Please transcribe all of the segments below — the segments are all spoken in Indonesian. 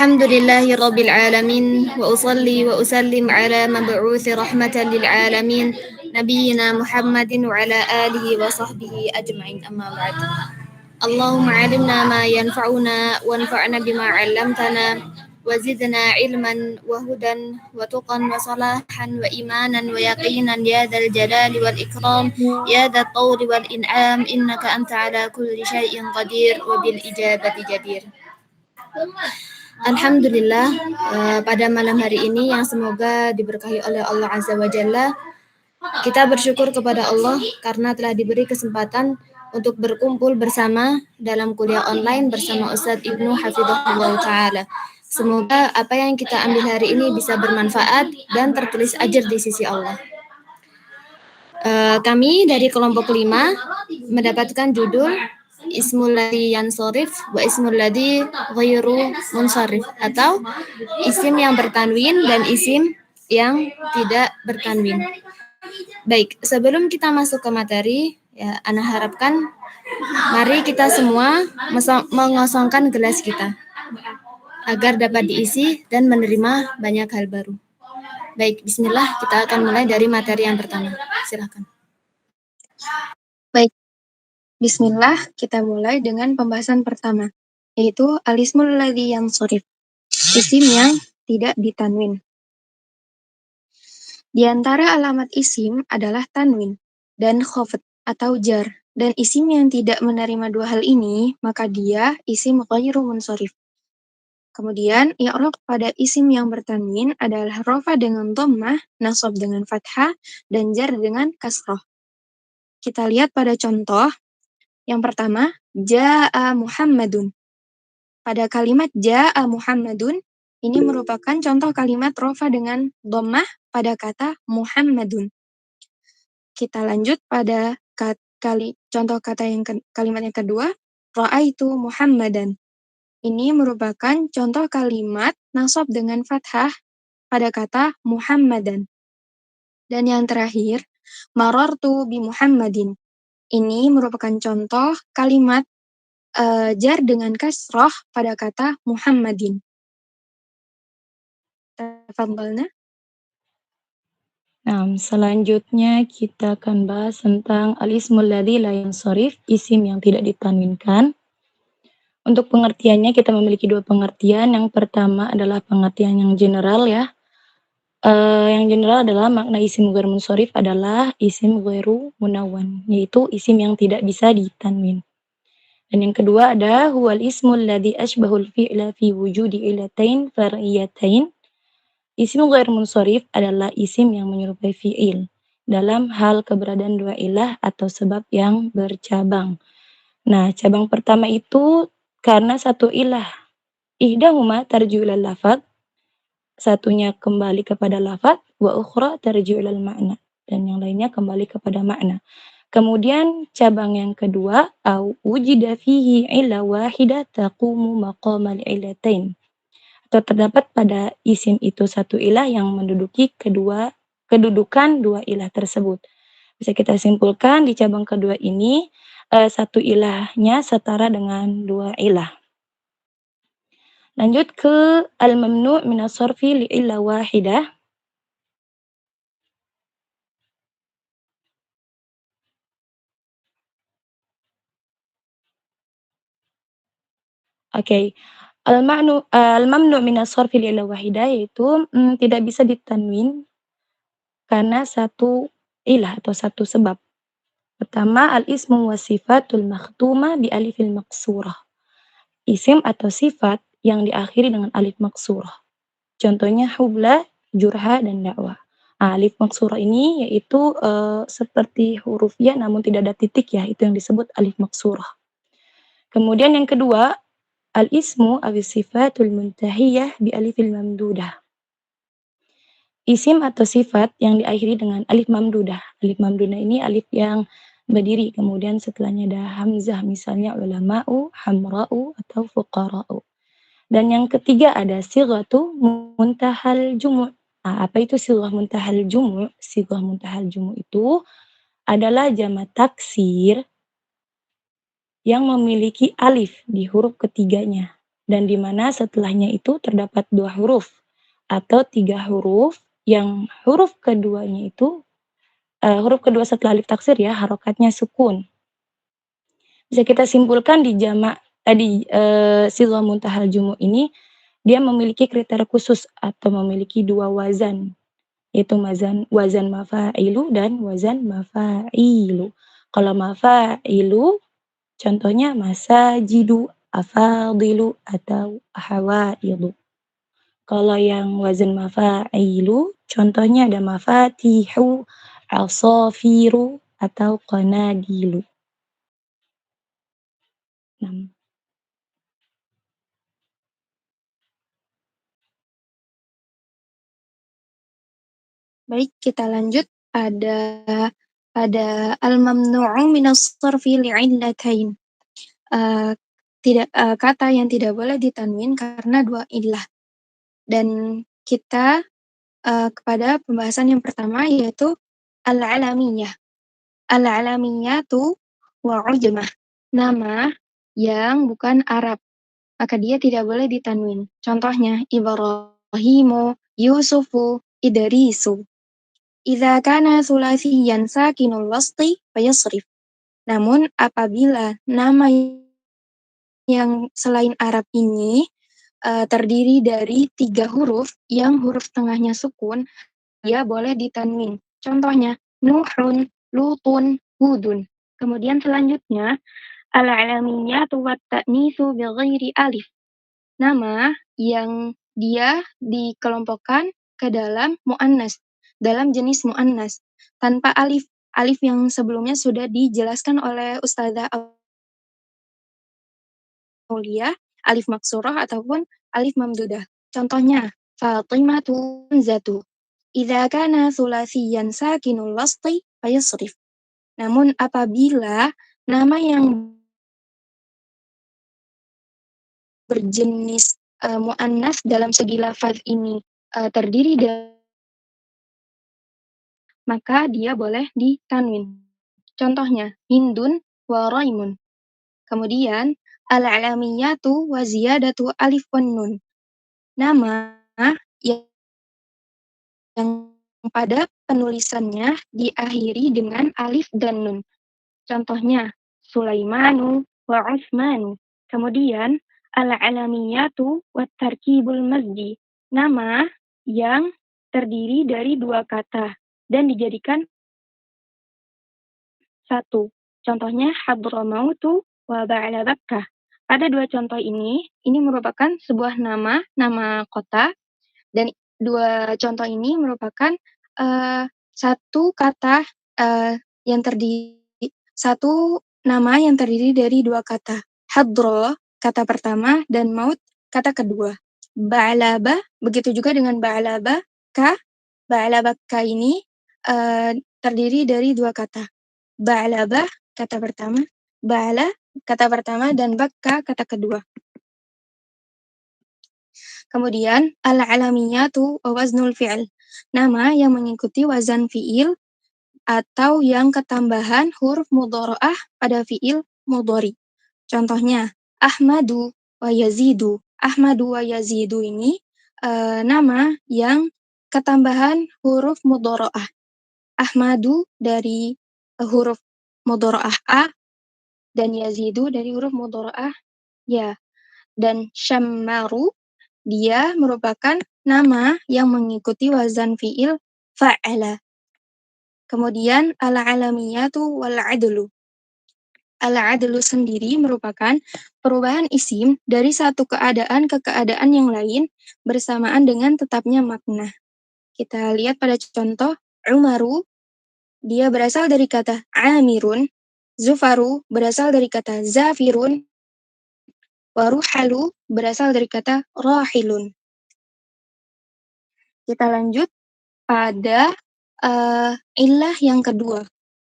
الحمد لله رب العالمين وأصلي وأسلم على مبعوث رحمة للعالمين نبينا محمد وعلى آله وصحبه أجمعين أما بعد اللهم علمنا ما ينفعنا وانفعنا بما علمتنا وزدنا علما وهدى وتقا وصلاحا وإيمانا ويقينا يا ذا الجلال والإكرام يا ذا الطول والإنعام إنك أنت على كل شيء قدير وبالإجابة جدير. Alhamdulillah, pada malam hari ini yang semoga diberkahi oleh Allah Azza wa Jalla, kita bersyukur kepada Allah karena telah diberi kesempatan untuk berkumpul bersama dalam kuliah online bersama Ustadz Ibnu Hafizahullah Ta'ala. Semoga apa yang kita ambil hari ini bisa bermanfaat dan tertulis ajar di sisi Allah. Kami dari kelompok 5 mendapatkan judul Ismul ladzi yansharif wa ismul ladzi ghairu munsharif, atau isim yang bertanwin dan isim yang tidak bertanwin. Baik, sebelum kita masuk ke materi, ya, Ana harapkan mari kita semua mengosongkan gelas kita agar dapat diisi dan menerima banyak hal baru. Baik, bismillah, kita akan mulai dari materi yang pertama. Silakan. Baik, bismillah, kita mulai dengan pembahasan pertama, yaitu al-ismul ladzi yansharif, isim yang tidak ditanwin. Di antara alamat isim adalah tanwin dan khafd atau jar, dan isim yang tidak menerima dua hal ini, maka dia isim ghairu munsharif. Kemudian, i'rab pada isim yang bertanwin adalah rafa dengan dhammah, nasab dengan fathah, dan jar dengan kasrah. Kita lihat pada contoh. Yang pertama, ja'a Muhammadun. Pada kalimat ja'a Muhammadun, ini merupakan contoh kalimat rafa dengan dhammah pada kata Muhammadun. Kita lanjut pada contoh kata kalimat yang kedua, ra'aitu Muhammadan. Ini merupakan contoh kalimat nasab dengan fathah pada kata Muhammadan. Dan yang terakhir, marartu bi Muhammadin. Ini merupakan contoh kalimat jar dengan kasrah pada kata Muhammadin. Tafadhalna. Nah, selanjutnya kita akan bahas tentang al-ismul ladzi la yansharif, isim yang tidak ditanwinkan. Untuk pengertiannya kita memiliki dua pengertian. Yang pertama adalah pengertian yang general, ya. Yang general adalah makna isim ghairu munsharif adalah isim ghairu munawwan, yaitu isim yang tidak bisa ditanwin. Dan yang kedua ada huwal ismul ladzi asbahul fi'la fi wujudi ilatain far'iyatain. Isim ghairu munsharif adalah isim yang menyerupai fi'il dalam hal keberadaan dua ilah atau sebab yang bercabang. Nah, cabang pertama itu karena satu ilah. Ihdahuma tarji'u ilal lafadz, satunya kembali kepada lafadz, wa ukhra tarji'u ilal ma'na, dan yang lainnya kembali kepada makna. Kemudian cabang yang kedua, au wujida fihi illa wahida taqumu maqamal illatain. Atau terdapat pada isim itu satu ilah yang menduduki kedudukan dua ilah tersebut. Bisa kita simpulkan di cabang kedua ini, satu ilahnya setara dengan dua ilah. Lanjut ke al-mamnu' minas sarfi li illa wahidah. Oke. Al-mamnu' minas sarfi li illa wahidah yaitu tidak bisa ditanwin karena satu ilah atau satu sebab. Pertama, al-ismu wa sifatul makhtuma bi alifil maqsurah. Isim atau sifat yang diakhiri dengan alif maqsurah. Contohnya hubla, jurha, dan da'wah. Alif maqsurah ini yaitu seperti huruf ya namun tidak ada titik, ya, itu yang disebut alif maqsurah. Kemudian yang kedua, al-ismu awis sifatul muntahiyah bi alifil mamdudah. Isim atau sifat yang diakhiri dengan alif mamdudah. Alif mamdudah ini alif yang berdiri, kemudian setelahnya ada hamzah, misalnya ulama'u, hamra'u, atau fuqara'u. Dan yang ketiga ada sighatu muntahal jumu'. Nah, apa itu sighah muntahal jumu'? Sighah muntahal jumu' itu adalah jamak taksir yang memiliki alif di huruf ketiganya. dan di mana setelahnya itu terdapat 2 huruf atau 3 huruf yang huruf keduanya itu huruf kedua setelah alif taksir ya, harokatnya sukun. Bisa kita simpulkan di jamak tadi, sighah muntahal jumu' ini, dia memiliki kriteria khusus atau memiliki 2 wazan, yaitu wazan mafa'ilu dan wazan mafa'ilu. Kalau mafa'ilu contohnya masajidu, afadilu, atau hawaidu. Kalau yang wazan mafa'ilu contohnya ada mafatihu, asafiru, atau qanadilu. Nah, Baik, kita lanjut pada al-mamnu'u minas sarfi li'illatain. Kata yang tidak boleh ditanwin karena 2 illah. Dan kita kepada pembahasan yang pertama yaitu al-alamiyah. Al-alamiyatu wa ujmah. Nama yang bukan Arab, maka dia tidak boleh ditanwin. Contohnya Ibrahimu, Yusufu, Idrisu. Idza kana sulasiyan sakinul wasti fayasrif. Namun apabila nama yang selain Arab ini terdiri dari 3 huruf yang huruf tengahnya sukun, dia boleh ditanwin. Contohnya Nuhun, Lutun, Hudun. Kemudian selanjutnya al-alamiyatu wat ta'nisu bighairi alif. Nama yang dia dikelompokkan ke dalam muannas, dalam jenis muannas tanpa alif. Alif yang sebelumnya sudah dijelaskan oleh Ustazah Aulia, alif maksurah ataupun alif mamdudah. Contohnya Fatimatu Zatu. Idza kana sulasiyan sakinul wasti fayasrif. Namun apabila nama yang berjenis muannas dalam segi lafaz ini terdiri dari, maka dia boleh ditanwin. Contohnya Hindun wa Raimun. Kemudian al-alamiyatu wa ziyadatu alif wan nun. Nama yang pada penulisannya diakhiri dengan alif dan nun. Contohnya Sulaimanu wa Utsmanu. Kemudian al-alamiyatu wa tarkibul mazdi. Nama yang terdiri dari 2 kata dan dijadikan satu. Contohnya Hadramautu wa Ba'la Bakkah. Pada 2 contoh ini merupakan sebuah nama kota, dan 2 contoh ini merupakan satu kata satu nama yang terdiri dari 2 kata. Hadra kata pertama dan maut kata kedua. Ba'laba begitu juga dengan ba'laba ka. Ba'labaka ini terdiri dari 2 kata. Ba'laba kata pertama, ba'la kata pertama, dan bakka kata kedua. Kemudian al-alamiyatu wa waznul fi'il. Nama yang mengikuti wazan fi'il atau yang ketambahan huruf mudhara'ah pada fi'il mudhari. Contohnya Ahmadu wa Yazidu. Ahmadu wa Yazidu ini nama yang ketambahan huruf mudhara'ah. Ahmadu dari huruf mudhara'ah a dan Yazidu dari huruf mudhara'ah ya. Dan Syammaru dia merupakan nama yang mengikuti wazan fi'il fa'ala. Kemudian al-alamiyatu wal-'adlu. Al-'adlu sendiri merupakan perubahan isim dari satu keadaan ke keadaan yang lain bersamaan dengan tetapnya makna. Kita lihat pada contoh Umaru, dia berasal dari kata amirun. Zufaru berasal dari kata zafirun. Waruhalu berasal dari kata rahilun. Kita lanjut pada illah yang kedua.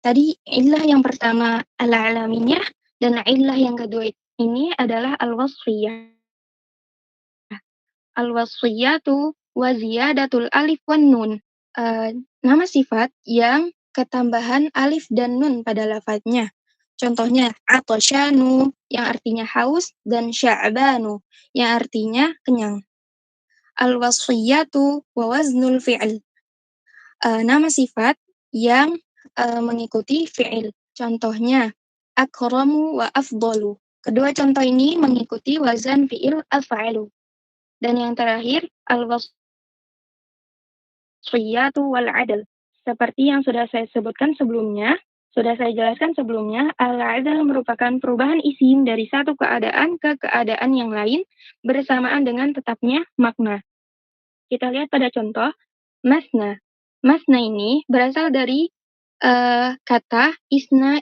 Tadi illah yang pertama al-alamiyah, dan illah yang kedua ini adalah al-wasfiyah. Al-wasfiyatu wa ziyadatul alif wan nun. Nama sifat yang ketambahan alif dan nun pada lafadznya. Contohnya atoshanu yang artinya haus dan sya'banu yang artinya kenyang. Al-wasfiyatu wa waznul fi'il. Nama sifat yang mengikuti fi'il. Contohnya akramu wa afdalu. Kedua contoh ini mengikuti wazan fi'il af'alu. Dan yang terakhir al-wasfiyatu wal adl. Seperti yang sudah saya sebutkan sebelumnya, sudah saya jelaskan sebelumnya, al-adl merupakan perubahan isim dari satu keadaan ke keadaan yang lain bersamaan dengan tetapnya makna. Kita lihat pada contoh masna. Masna ini berasal dari kata isna.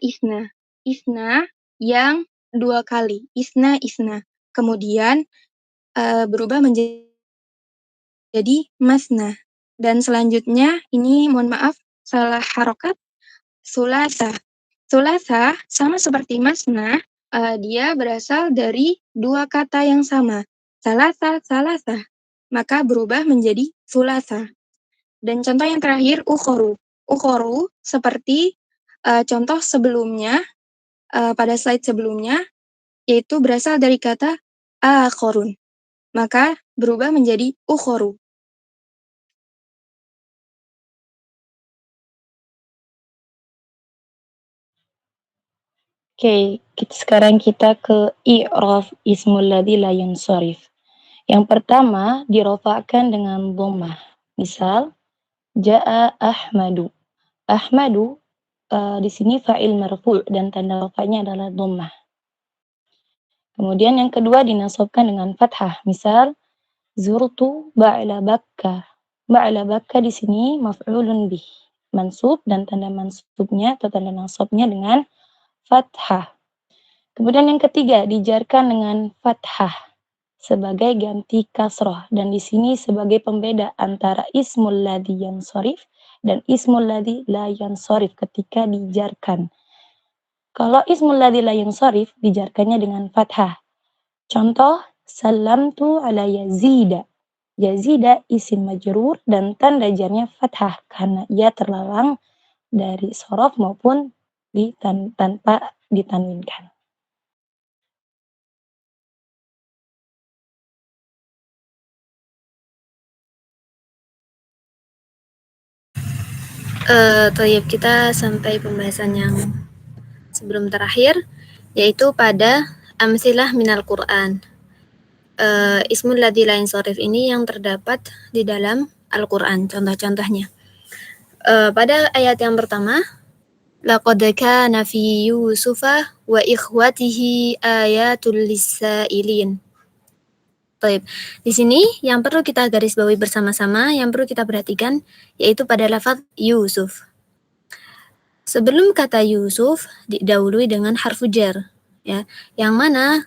Isna yang dua kali. Isna. Kemudian berubah menjadi masna. Dan selanjutnya ini mohon maaf salah harokat sulasa. Sulasa sama seperti masna, dia berasal dari dua kata yang sama. Salasa. Maka berubah menjadi sulasa. Dan contoh yang terakhir, ukhoru. Ukhoru seperti contoh sebelumnya, pada slide sebelumnya, yaitu berasal dari kata akhorun. Maka berubah menjadi ukhoru. Oke, sekarang kita ke i'raf ismul ladzi la yansharif. Yang pertama dirofakkan dengan dhammah. Misal jaa Ahmadu. Ahmadu di sini fa'il marfu' dan tanda rafa'nya adalah dhammah. Kemudian yang kedua dinasabkan dengan fathah. Misal zurtu ba'la Bakka. Ba'la Bakka di sini maf'ulun bih. Mansub dan tanda mansubnya atau tanda nasabnya dengan fathah. Kemudian yang ketiga dijarkan dengan fathah sebagai ganti kasroh, dan di sini sebagai pembeda antara ismul ladzi yansharif dan ismul ladzi la yansharif ketika dijarkan. Kalau ismul ladzi la yansharif dijarkannya dengan fathah. Contoh salamtu ala Yazida. Yazida isim majrur dan tanda jarnya fathah karena ia terlarang dari sorof maupun tanpa ditanwinkan. Toyib, kita sampai pembahasan yang sebelum terakhir, yaitu pada amsilah minal Qur'an. Ismul ladzi la yansharif ini yang terdapat di dalam Al-Qur'an, contoh-contohnya. Pada ayat yang pertama, laqad kana fi Yusufa wa ikhwatihi ayatul lis-sa'ilin. Baik, di sini yang perlu kita garis bawahi bersama-sama, yang perlu kita perhatikan, yaitu pada lafaz Yusuf. Sebelum kata Yusuf didahului dengan harfu jar, ya, yang mana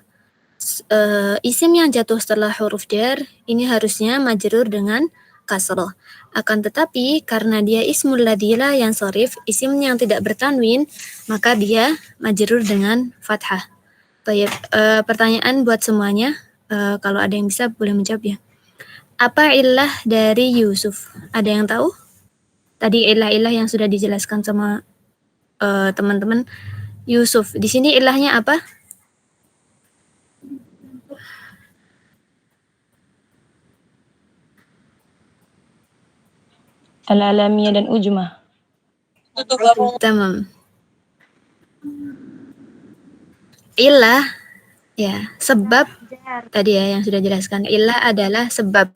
isim yang jatuh setelah huruf jar ini harusnya majrur dengan kasroh. Akan tetapi karena dia ismul ladzi la yansharif, isim yang tidak bertanwin, maka dia majrur dengan fathah. Baik, pertanyaan buat semuanya. Kalau ada yang bisa boleh menjawab ya. Apa ilah dari Yusuf? Ada yang tahu? Tadi ilah-ilah yang sudah dijelaskan sama teman-teman. Yusuf, di sini ilahnya apa? Al-alamiyah dan ujmah. Tamam. Ilah, ya, sebab tadi ya yang sudah jelaskan. Ilah adalah sebab.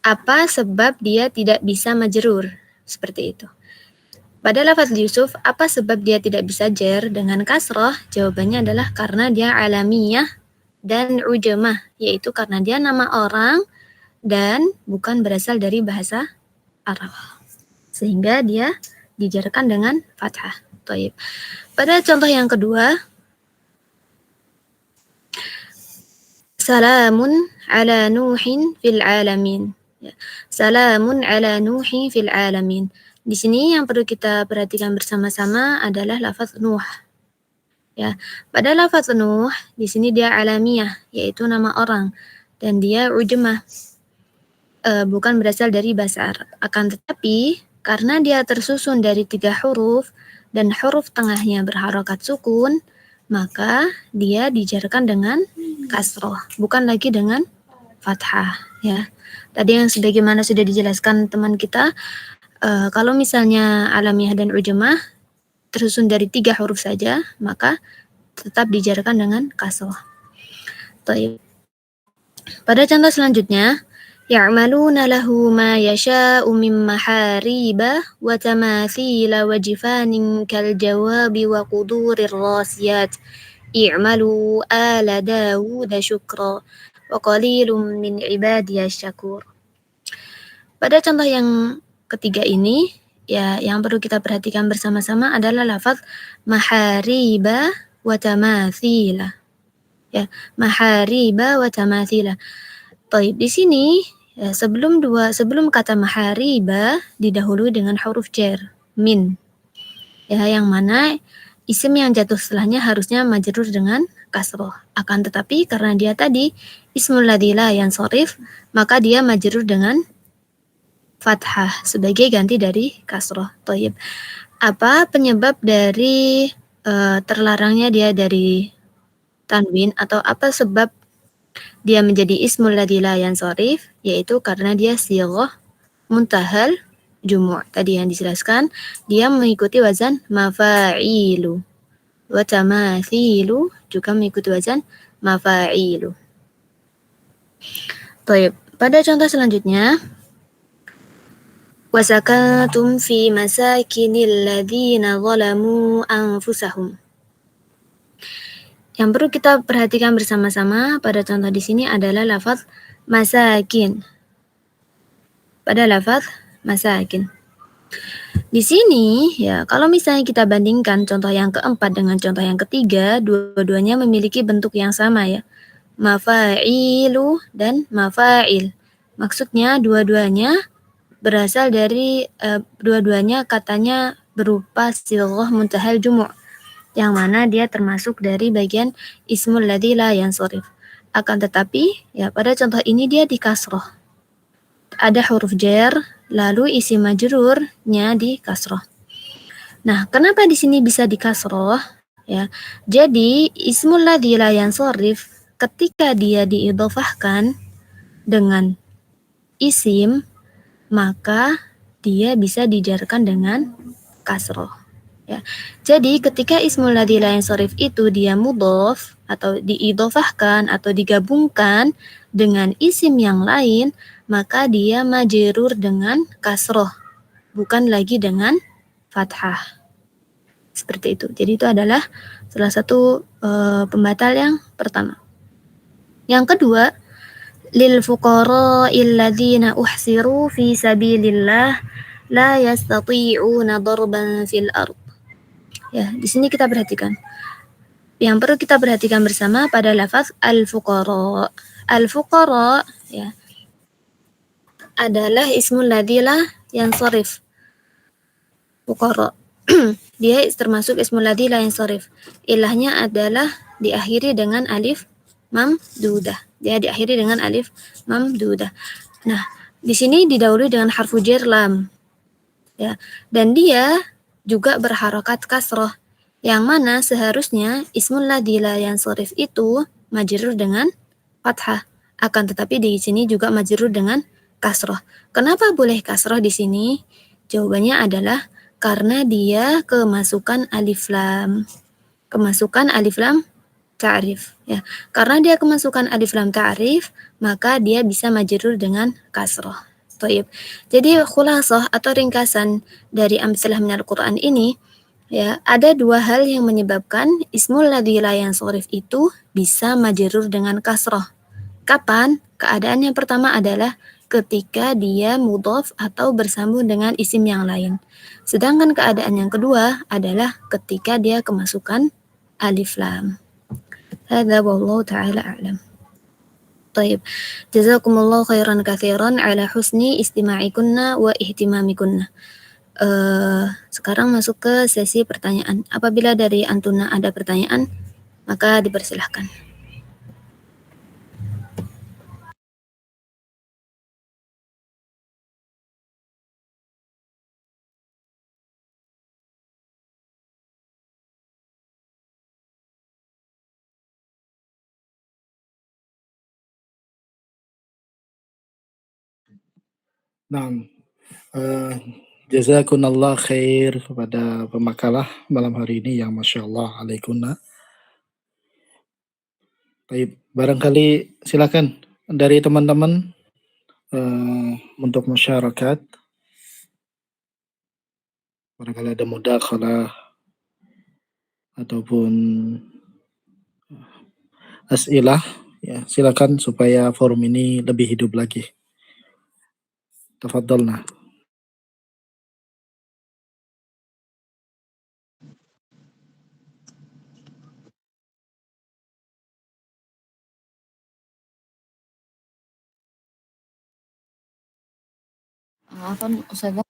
Apa sebab dia tidak bisa majrur? Seperti itu. Pada lafaz Yusuf, apa sebab dia tidak bisa jar dengan kasroh? Jawabannya adalah karena dia alamiyah dan ujamah, yaitu karena dia nama orang dan bukan berasal dari bahasa Arab. Sehingga dia dijarkan dengan fathah. Taib. Pada contoh yang kedua, salamun ala Nuhin fil alamin. Salamun ala Nuhi fil alamin. Di sini yang perlu kita perhatikan bersama-sama adalah lafaz Nuh. Ya, pada lafaz Nuh di sini dia alamiyah, yaitu nama orang, dan dia ujmah, bukan berasal dari bahasa Arab. Akan tetapi karena dia tersusun dari 3 huruf, dan huruf tengahnya berharokat sukun, maka dia dijarkan dengan kasroh, bukan lagi dengan fathah. Ya, tadi yang sebagaimana sudah dijelaskan teman kita, kalau misalnya alamiah dan ujamah tersusun dari 3 huruf saja, maka tetap dijarkan dengan kasroh. Pada contoh selanjutnya, ya'maluna lahu ma yasha'u min mahariba wa tamathila wa jifanin kal jawabi wa qudurir rasiyat. I'malu ala Dawud syukra wa qalilum min ibadiyasy syakur. Pada contoh yang ketiga ini, ya yang perlu kita perhatikan bersama-sama adalah lafaz mahariba wa tamathila. Ya, mahariba wa tamathila. Baik, di sini ya, sebelum kata mahariba didahului dengan huruf jar min. Ya, yang mana isim yang jatuh setelahnya harusnya majrur dengan kasroh. Akan tetapi karena dia tadi ismul ladzi la yansharif, maka dia majrur dengan fathah sebagai ganti dari kasroh. Thayyib. Apa penyebab dari terlarangnya dia dari tanwin, atau apa sebab dia menjadi ismul ladzi la yansharif? Yaitu karena dia sighah muntahal jumu'. Tadi yang dijelaskan, dia mengikuti wazan mafa'ilu. Wa tamathilu juga mengikuti wazan mafa'ilu. Baik, pada contoh selanjutnya, wasakatum fi masakinil ladzina zalamu anfusahum. Yang perlu kita perhatikan bersama-sama pada contoh di sini adalah lafaz masakin. Pada lafaz masakin. Di sini ya, kalau misalnya kita bandingkan contoh yang keempat dengan contoh yang ketiga, dua-duanya memiliki bentuk yang sama ya. Mafa'ilu dan mafa'il. Maksudnya dua-duanya berasal dari dua-duanya katanya berupa sighah muntahal jumu', yang mana dia termasuk dari bagian ismul ladzi la yansharif. Akan tetapi ya pada contoh ini dia di kasroh. Ada huruf jar, lalu isim majrurnya di kasroh. Nah, kenapa di sini bisa di kasroh? Ya, jadi ismul ladzi la yansharif ketika dia diidhofahkan dengan isim, maka dia bisa dijarkan dengan kasroh. Ya. Jadi ketika ismul ladzi la yansharif itu dia mudhof atau diidhofahkan atau digabungkan dengan isim yang lain, maka dia majrur dengan kasroh, bukan lagi dengan fathah. Seperti itu. Jadi itu adalah salah satu pembatal yang pertama. Yang kedua, lil fuqara'il ladzina uhsiru fi sabilillah la yastati'una darban fil ard. Ya, di sini kita perhatikan. Yang perlu kita perhatikan bersama pada lafaz al-fuqara. Al-fuqara ya adalah ismul ladzi la yansharif. Fuqara. Dia termasuk ismul ladzi la yansharif. Ilahnya adalah diakhiri dengan alif mamdudah. Dia diakhiri dengan alif mamdudah. Nah, di sini didahului dengan harfu jar lam. Ya, dan dia juga berharokat kasroh, yang mana seharusnya ismul ladzi la yansharif itu majrur dengan fathah. Akan tetapi di sini juga majrur dengan kasroh. Kenapa boleh kasroh di sini? Jawabannya adalah karena dia kemasukan alif lam. Kemasukan alif lam ta'rif ya. Karena dia kemasukan alif lam ta'rif, maka dia bisa majrur dengan kasroh. Thayyib. Jadi khulasah atau ringkasan dari amsalah minal Quran ini ya, ada dua hal yang menyebabkan ismul ladzi la yansharif itu bisa majrur dengan kasroh. Kapan? Keadaan yang pertama adalah ketika dia mudhof atau bersambung dengan isim yang lain. Sedangkan keadaan yang kedua adalah ketika dia kemasukan alif lam. هذا والله تعالى أعلم. طيب جزاكم الله خيرا كثيرا على حسن استماعكن واهتمامكن. Sekarang masuk ke sesi pertanyaan. Apabila dari Antuna ada pertanyaan, maka dipersilahkan. Nah, jazakunallah khair kepada pemakalah malam hari ini yang Masya Allah alaikunna. Baik, barangkali silakan dari teman-teman untuk masyarakat, barangkali ada mudakhalah ataupun as'ilah, ya silakan supaya forum ini lebih hidup lagi. Tafadhalna. Afwan Ustazah.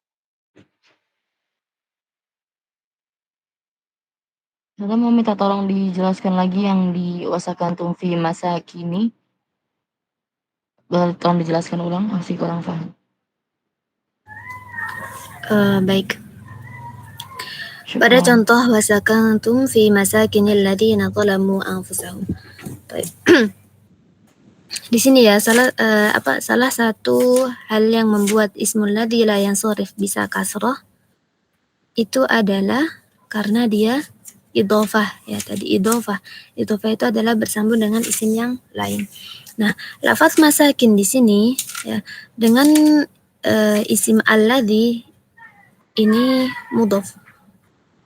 Ustazah mau minta tolong dijelaskan lagi yang di wasakantum fi masa kini. Tolong dijelaskan ulang, masih kurang paham. Baik. Pada contoh wasakantum fi masakinil ladzina zalamu anfusahum. Baik. Di sini ya salah satu hal yang membuat ismul ladzi la yansharif bisa kasrah itu adalah karena dia idhofah ya tadi idhofah. Idhofah itu adalah bersambung dengan isim yang lain. Nah, lafaz masakin di sini ya dengan isim alladzi ini mudhaf.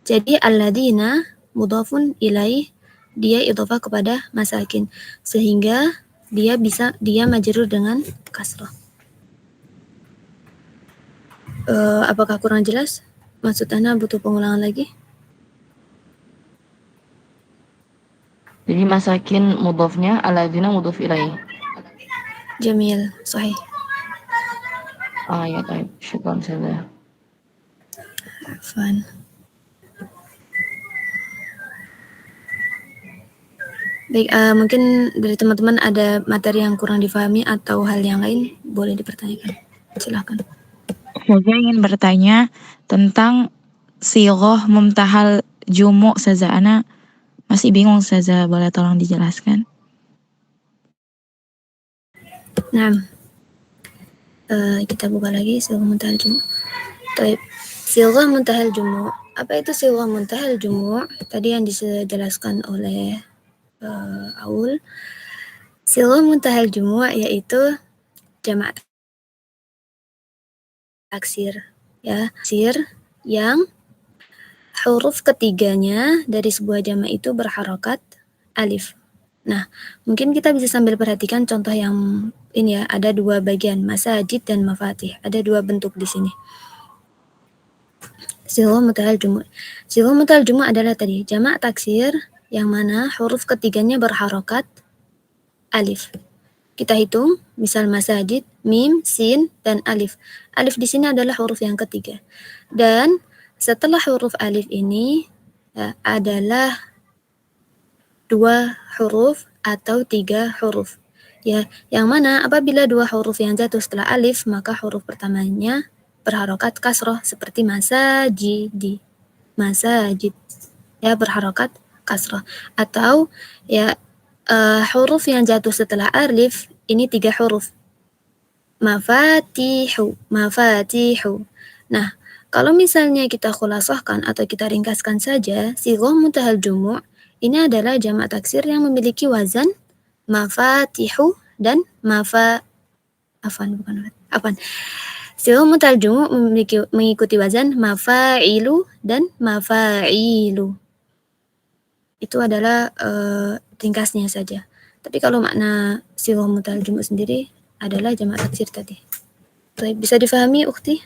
Jadi alladzina mudhafun ilaih, dia idhofah kepada masakin sehingga dia majrur dengan kasrah. Apakah kurang jelas? Maksud Ana butuh pengulangan lagi? Jadi masakin mudhafnya, alladzina mudhaf ilaih. Jamil, sahih. Ya, baik. Syukran Ustazah. Afwan. Baik, mungkin dari teman-teman ada materi yang kurang difahami atau hal yang lain, boleh dipertanyakan. Silakan. Saya ingin bertanya tentang sighah mumtahal jumu' Ustazah. Ana masih bingung Ustazah, boleh tolong dijelaskan? Nah, kita buka lagi sighah muntahal jumu'. Baik, sighah muntahal jumu'. Apa itu sighah muntahal jumu'? Tadi yang dijelaskan oleh Aul. Sighah muntahal jumu' yaitu jamak taksir ya, taksir yang huruf ketiganya dari sebuah jamak itu berharokat alif. Nah, mungkin kita bisa sambil perhatikan contoh yang ini ya, ada dua bagian, masajid dan mafatih. Ada dua bentuk di sini. Sighah muntahal jumu'. Sighah muntahal jumu' adalah tadi jamak taksir yang mana huruf ketiganya berharokat alif. Kita hitung, misal masajid, mim, sin, dan alif. Alif di sini adalah huruf yang ketiga. Dan setelah huruf alif ini ya, adalah dua huruf atau tiga huruf. Ya, yang mana apabila dua huruf yang jatuh setelah alif, maka huruf pertamanya berharokat kasroh seperti masajidi. Masajid. Ya, berharokat kasroh. Atau ya huruf yang jatuh setelah alif ini tiga huruf. Mafatihu, mafatihu. Nah, kalau misalnya kita khulasahkan atau kita ringkaskan saja, sighah muntahal jumu' ini adalah jamak taksir yang memiliki wazan mafatihu dan sighah muntahal jumu' mengikuti wazan mafa'ilu dan mafa'ilu. Itu adalah ringkasnya saja. Tapi kalau makna sighah muntahal jumu' sendiri adalah jamak taksir tadi. Baik, bisa difahami ukhti?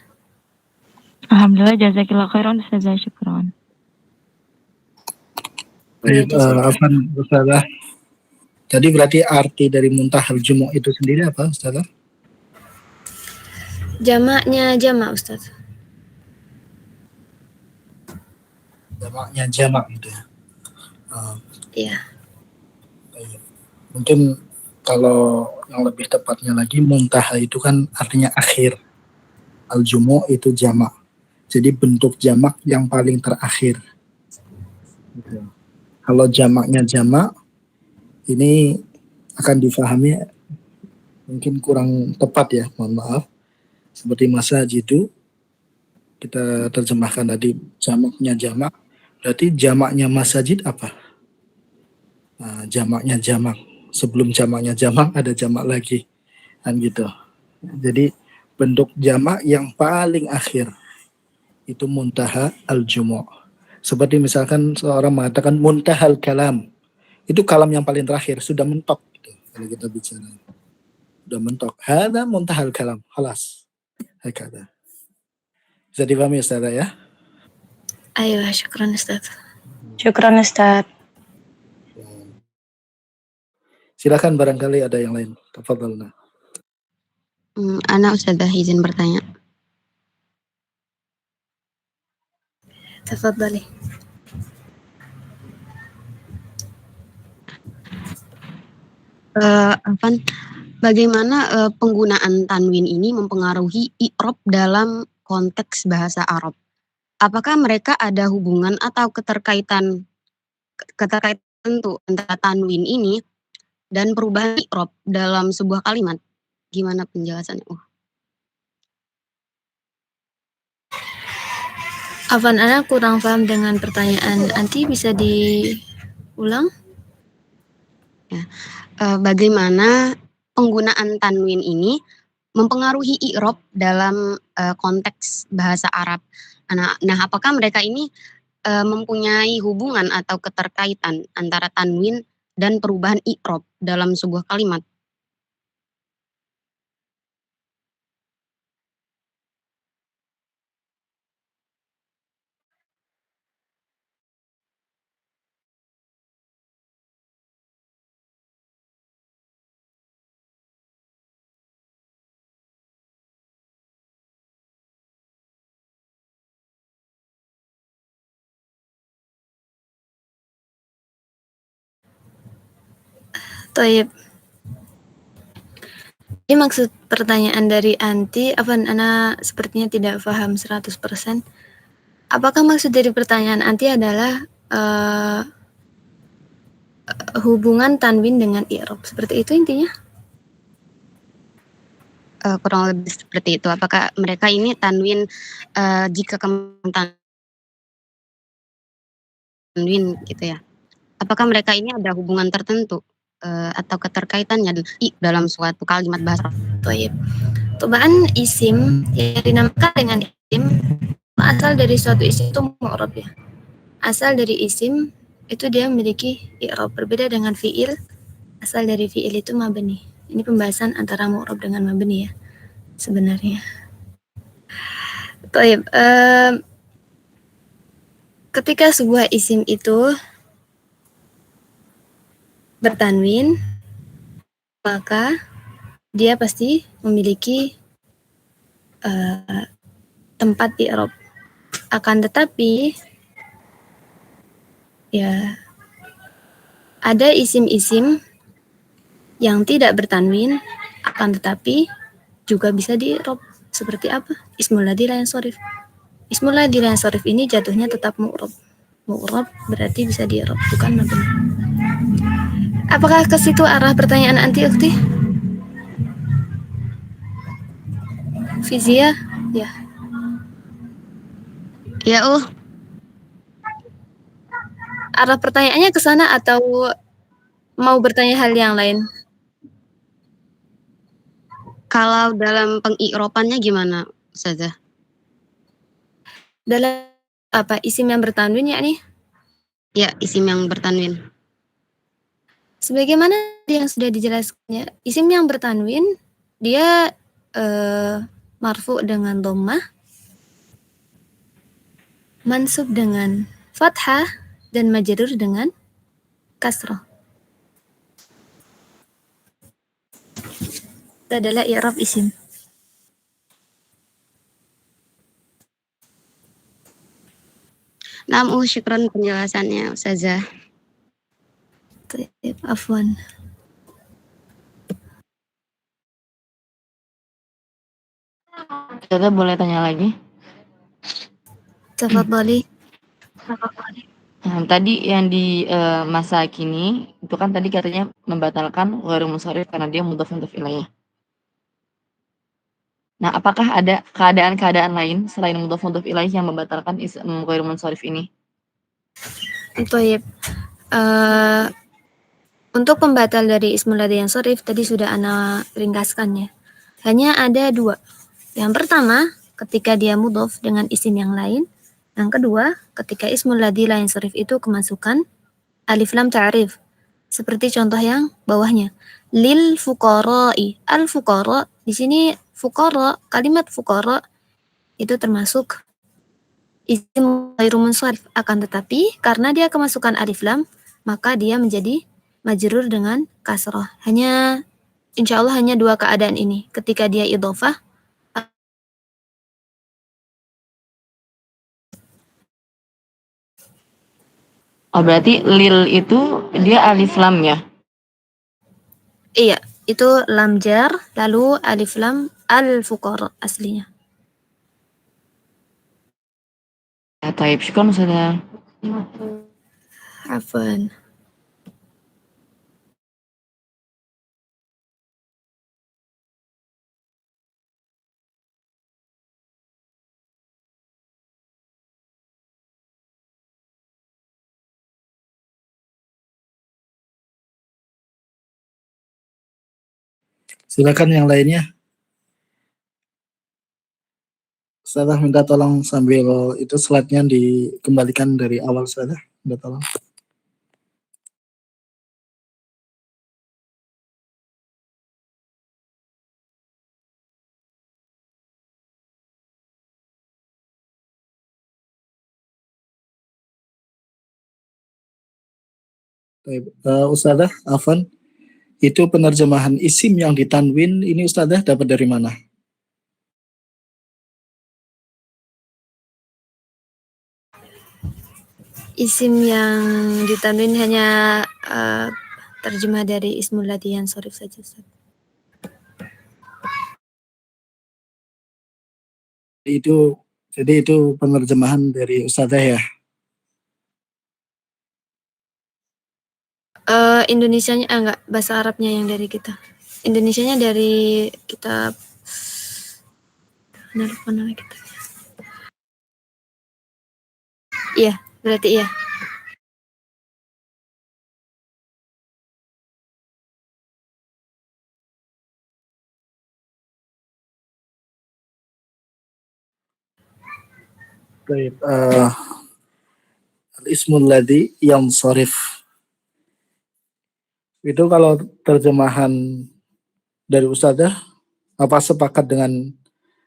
Alhamdulillah, jazakillah khairan Ustazah, syukran. Baik, Afwan Ustazah. Jadi berarti arti dari muntahal jumu' itu sendiri apa Ustazah? Jamaknya jamak Ustaz. Jamaknya jamak gitu ya. Iya. Mungkin kalau yang lebih tepatnya lagi muntaha itu kan artinya akhir. Al-jumu' itu jamak. Jadi bentuk jamak yang paling terakhir. Gitu. Kalau jamaknya jamak, ini akan difahami mungkin kurang tepat ya, mohon maaf. Seperti masajidu, kita terjemahkan tadi jamaknya jamak, berarti jamaknya masajid apa? Nah, jamaknya jamak. Sebelum jamaknya jamak ada jamak lagi, kan gitu. Jadi bentuk jamak yang paling akhir itu muntaha al-jumu'. Seperti misalkan seorang mengatakan muntahal kalam, itu kalam yang paling terakhir, sudah mentok gitu. Kalau kita bicara sudah mentok, hada muntahal kalam, khalas, hakada. Bisa dipahami Ustaz ya? Ayo, syukran Ustaz. Syukran Ustaz. Silakan barangkali ada yang lain. Tafadhalna. Ana Ustazah izin bertanya. Tafadhali. Bagaimana penggunaan tanwin ini mempengaruhi i'rab dalam konteks bahasa Arab? Apakah mereka ada hubungan atau keterkaitan tentu antara tanwin ini dan perubahan i'rab dalam sebuah kalimat? Gimana penjelasannya? Afwan, Ana kurang paham dengan pertanyaan anti, bisa diulang? Ya. Bagaimana penggunaan tanwin ini mempengaruhi i'rab dalam konteks bahasa Arab? Nah, apakah mereka ini mempunyai hubungan atau keterkaitan antara tanwin dan perubahan i'rab dalam sebuah kalimat? Toyib. Ini maksud pertanyaan dari anti, Afwan, Ana sepertinya tidak paham 100%. Apakah maksud dari pertanyaan anti adalah hubungan tanwin dengan i'rab? Seperti itu intinya? Kurang lebih seperti itu. Apakah mereka ini tanwin jika tanwin gitu ya? Apakah mereka ini ada hubungan tertentu atau keterkaitannya dalam suatu kalimat bahasa? Toyib. Tobaan isim yang dinamakan dengan isim asal dari suatu isim itu mu'rab ya. Asal dari isim itu dia memiliki i'rab, berbeda dengan fi'il. Asal dari fi'il itu mabni. Ini pembahasan antara mu'rab dengan mabni ya sebenarnya. Toyib. Ketika sebuah isim itu bertanwin, maka dia pasti memiliki tempat i'rab. Akan tetapi ya ada isim-isim yang tidak bertanwin, akan tetapi juga bisa di-i'rab. Seperti apa? Ismul ladzi la yansharif. Ismul ladzi la yansharif ini jatuhnya tetap mu'rab. Mu'rab berarti bisa di-i'rab, bukan mabni. Apakah ke situ arah pertanyaan anti ukti? Fizia? Ya. Ya, Arah pertanyaannya ke sana atau mau bertanya hal yang lain? Kalau dalam peng-i'rabannya gimana, Ustazah? Dalam apa? Isim yang bertanwin yakni? Ya, isim yang bertanwin. Sebagaimana yang sudah dijelaskannya, isim yang bertanwin dia marfu dengan dhammah, mansub dengan fathah, dan majrur dengan kasrah. Itu adalah i'rab isim. Naam, syukran penjelasannya, Ustazah. Afwan. Ustazah boleh tanya lagi? Tafadhali. Nah, tadi yang di masa kini itu kan tadi katanya membatalkan ghairu munsharif karena dia mudhaf ilaih. Nah, apakah ada keadaan-keadaan lain selain mudhof ilaih yang membatalkan isim ghairu munsharif ini? Baik. Untuk pembatal dari ismul ladzi yansharif tadi sudah ana ringkaskan ya. Hanya ada 2. Yang pertama, ketika dia mudhof dengan isim yang lain. Yang kedua, ketika ismul ladzi la yansharif itu kemasukan alif lam ta'rif. Seperti contoh yang bawahnya. Lil fuqara'i. Al fuqara, di sini fuqara, kalimat fuqara itu termasuk isim ghairu munsharif, akan tetapi karena dia kemasukan alif lam, maka dia menjadi majrur dengan kasrah. Hanya insya Allah hanya 2 keadaan ini. Ketika dia idhofah, Oh, berarti lil itu dia alif lam ya? iya, itu lam jar, lalu alif lam al fuqara aslinya. Ya, taib. Syukran Ustazah. Afwan. Silakan yang lainnya. Saya minta tolong sambil itu slide-nya dikembalikan dari awal saja. Minta tolong. Ustazah Afan, itu penerjemahan isim yang ditanwin ini Ustazah dapat dari mana? Isim yang ditanwin hanya terjemah dari ismul ladzi yansharif saja, Ustaz. Jadi itu penerjemahan dari Ustazah ya? Indonesianya enggak, bahasa Arabnya yang dari kita. Indonesianya dari kitab mana kita. Iya, berarti iya. Baik, al-ismul ladzi yansharif. Itu kalau terjemahan dari Ustazah, apa sepakat dengan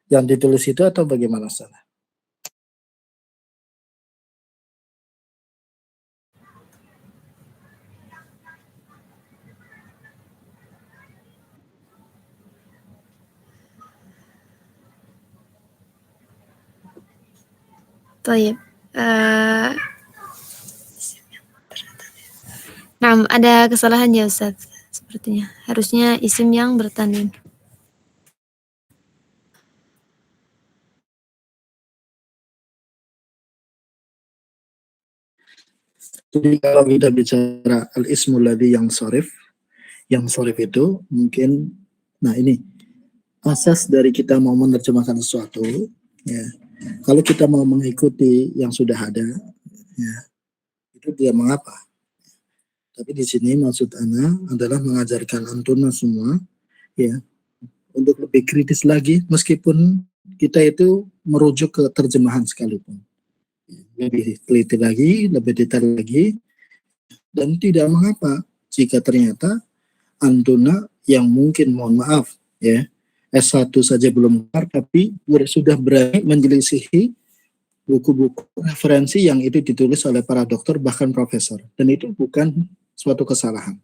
yang ditulis itu atau bagaimana Ustazah? Baik. Nah, ada kesalahan ya Ustaz, sepertinya. Harusnya isim yang bertanwin. Jadi kalau kita bicara al-ismul ladzi yang sorif itu mungkin, nah ini asas dari kita mau menerjemahkan sesuatu, ya. Kalau kita mau mengikuti yang sudah ada, ya, itu tidak mengapa. Tapi di sini maksud Ana adalah mengajarkan antuna semua, ya, untuk lebih kritis lagi, meskipun kita itu merujuk ke terjemahan sekalipun. Lebih teliti lagi, lebih detail lagi, dan tidak mengapa jika ternyata antuna yang mungkin, mohon maaf, ya, S1 saja belum kelar, tapi sudah berani menjelisihi buku-buku referensi yang itu ditulis oleh para dokter bahkan profesor, dan itu bukan suatu kesalahan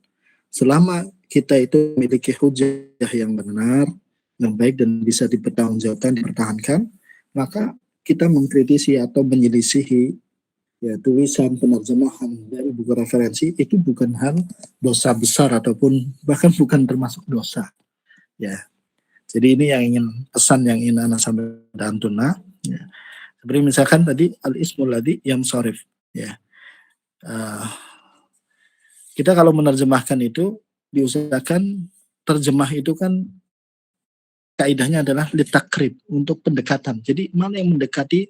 selama kita itu memiliki hujah yang benar, yang baik dan bisa dipertanggungjawabkan, dipertahankan, maka kita mengkritisi atau menyelisihi ya tulisan penerjemahan dari buku referensi itu bukan hal dosa besar ataupun bahkan bukan termasuk dosa, ya. Jadi ini yang pesan yang ingin Ana sampaikan Tuna, ya. Seperti misalkan tadi al-ismul ladzi yansharif, ya. Kita kalau menerjemahkan itu diusahakan terjemah itu kan kaidahnya adalah litakrib, untuk pendekatan. Jadi mana yang mendekati,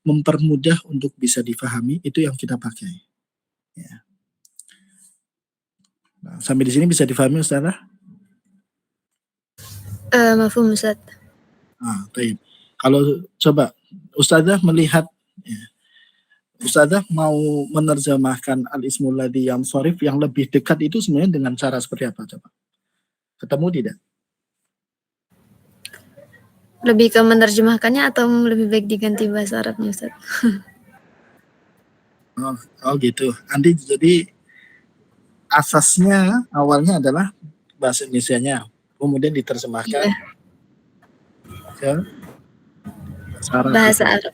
mempermudah untuk bisa difahami, itu yang kita pakai. Ya. Nah, sampai di sini bisa difahami Ustazah? Mafhum Ustaz. Baik. Kalau coba Ustazah melihat, ya, Ustazah mau menerjemahkan al-ismul ladzi yansharif yang lebih dekat itu sebenarnya dengan cara seperti apa coba? Ketemu tidak? Lebih ke menerjemahkannya atau lebih baik diganti bahasa Arabnya Ustaz? Oh gitu. Nanti jadi asasnya awalnya adalah bahasa Indonesianya, kemudian diterjemahkan ke Bahasa Arab.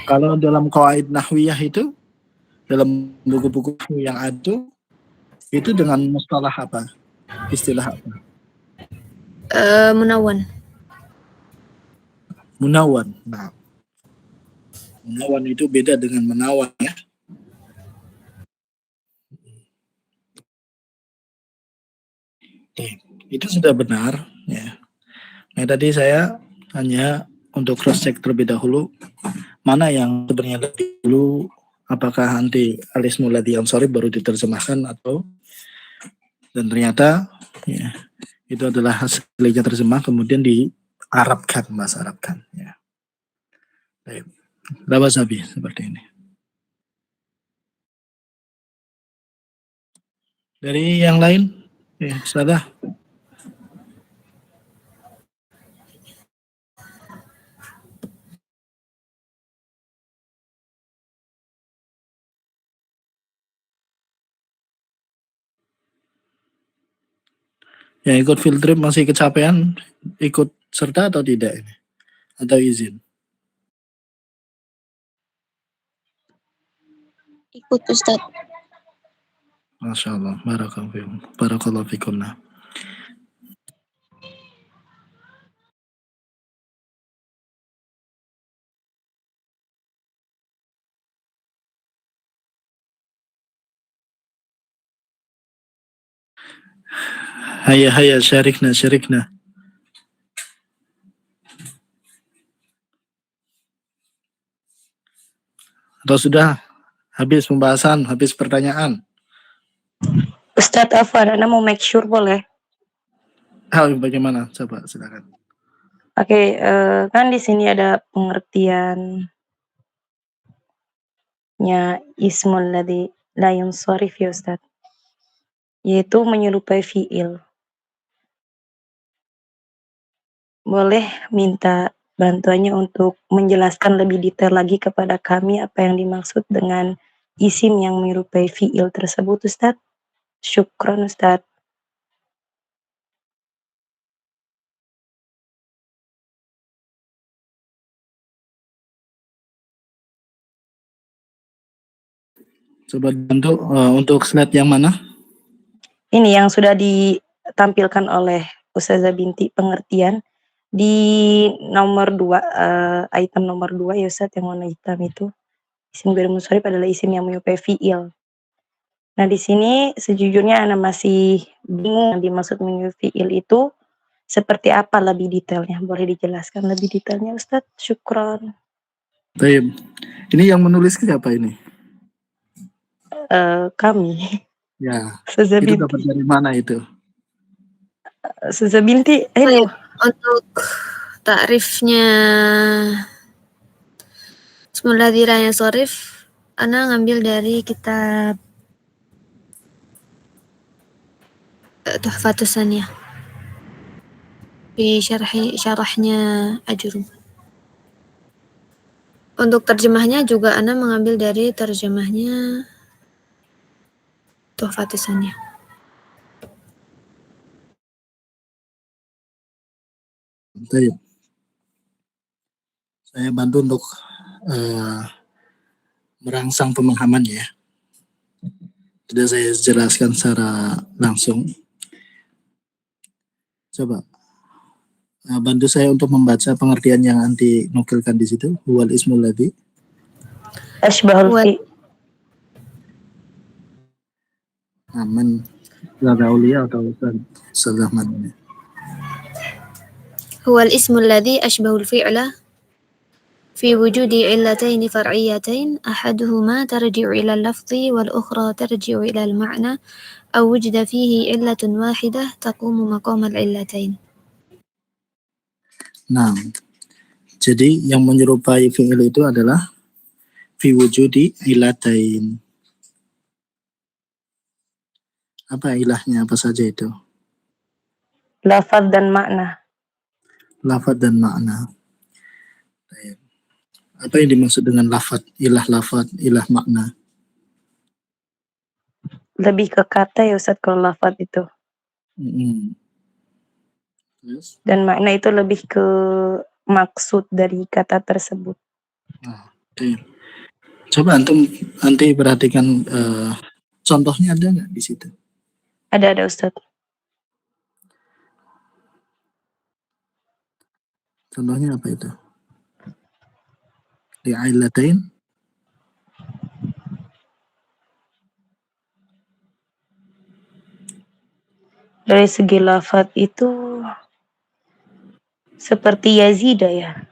Kalau dalam qawaid nahwiyah itu, dalam buku-buku yang ada, itu dengan mustalah apa? Istilah apa? Munawwan. Munawan. Nah, munawan itu beda dengan menawan ya. Itu sudah benar ya. Nah tadi saya hanya untuk cross check terlebih dahulu mana yang sebenarnya lebih dulu, apakah nanti al-ismul ladzi yansharif baru diterjemahkan atau, dan ternyata ya, itu adalah hasilnya terjemah kemudian diarabkan, bahasa Arabkan ya. Baik. Berapa Sabi seperti ini. Dari yang lain, ya, Ustazah. Yang ikut field trip masih kecapean, ikut serta atau tidak ini? Atau izin? Ikut Ustaz. Masya Allah, barakallahu fikum. Hayya syarikna. Atau sudah habis pembahasan, habis pertanyaan? Ustadz Afwan, Anda mau make sure boleh? Bagaimana? Coba silakan. Oke, kan di sini ada pengertiannya ismul ladzi la yansharif ya Ustadz, yaitu menyerupai fiil. Boleh minta bantuannya untuk menjelaskan lebih detail lagi kepada kami apa yang dimaksud dengan isim yang menyerupai fiil tersebut Ustadz? Syukron Ustadz. Coba bantu untuk slide yang mana? Ini yang sudah ditampilkan oleh Ustazah Binti pengertian di nomor 2, item nomor 2 ya Ustadz, yang warna hitam itu. Isim ghairu munsharif adalah isim yang menyerupai fiil. Nah di sini sejujurnya Ana masih bingung yang dimaksud menyerupai fiil itu seperti apa lebih detailnya. Boleh dijelaskan lebih detailnya Ustadz? Syukron. Baik. Ini yang menulis siapa ini? Kami. Ya. Ustazah Itu Binti. dapat dari mana itu? Ustazah Binti, hello. Untuk takrifnya ismul ladzi la yansharif, Ana ngambil dari kitab Tuhfatus Saniyah. Di syarahnya Ajurrum. Untuk terjemahnya juga Ana mengambil dari terjemahnya Tuhfatus Saniyah. Baik. Saya bantu untuk merangsang pemahaman ya. Sudah saya jelaskan secara langsung. Coba bantu saya untuk membaca pengertian yang anti nukilkan di situ. Huwal ismul ladzi Ashbahul fi. Aman. Lada Aulia atau Ustaz Ahmad. هو الاسم الذي أشبه الفعل في وجود علتين فرعيتين أحدهما ترجع إلى اللفظ والأخرى ترجع إلى المعنى أو وجد فيه علة واحدة تقوم مقام العلتين. Nah, jadi yang menyerupai fi'il itu adalah fi wujudi ilatain. Apa ilahnya, apa saja itu? Lafaz dan makna. Lafad dan makna. Baik. Apa yang dimaksud dengan lafad, ilah makna? Lebih ke kata ya Ustadz kalau lafaz itu. Terus? Dan makna itu lebih ke maksud dari kata tersebut. Oke. Coba antum nanti perhatikan contohnya ada nggak di situ? Ada Ustadz. Contohnya apa itu? Li'illatain? Dari segi lafaz itu seperti Yazida ya.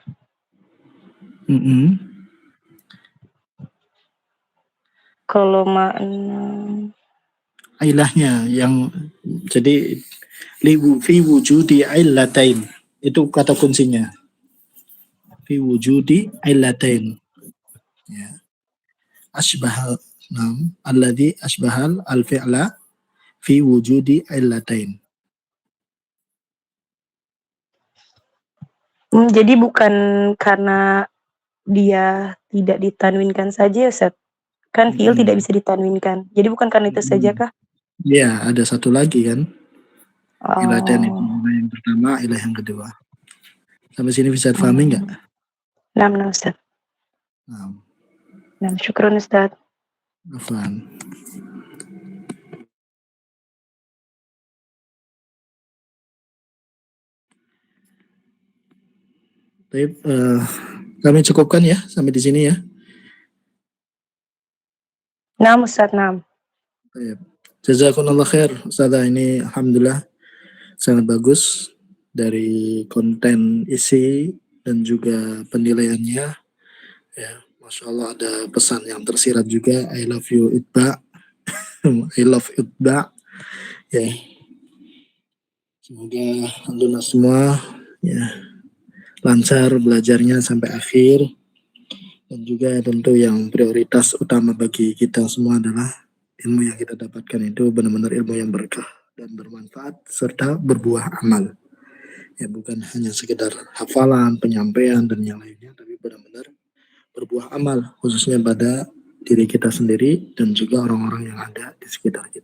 Kalau makna Ilahnya yang jadi fi wujudi illatain itu kata kuncinya. Fi wujudi illatain. Ya. Asbahal alladhi asbahal al-fi'la fi wujudi illatain. Jadi bukan karena dia tidak ditanwinkan saja Ustaz. Kan fi'il tidak bisa ditanwinkan. Jadi bukan karena itu saja kah? Iya, ada satu lagi kan. Illatain itu Oh. ilah yang pertama, ilah yang kedua. Sampai sini bisa difahami nggak? Nah, Ustaz. Nah, syukron Ustaz. Afwan. Baik, kami cukupkan ya sampai di sini ya. Nah, Ustaz, nah. Baik. Jazakumullah khair, Ustazah, ini alhamdulillah sangat bagus dari konten isi dan juga penilaiannya. Ya, Masya Allah ada pesan yang tersirat juga. I love you Itba. I love Itba. Ya. Semoga alhamdulillah semua ya lancar belajarnya sampai akhir. Dan juga tentu yang prioritas utama bagi kita semua adalah ilmu yang kita dapatkan itu benar-benar ilmu yang berkah dan bermanfaat serta berbuah amal. Ya, bukan hanya sekedar hafalan, penyampaian dan yang lainnya, tapi benar-benar berbuah amal khususnya pada diri kita sendiri dan juga orang-orang yang ada di sekitar kita.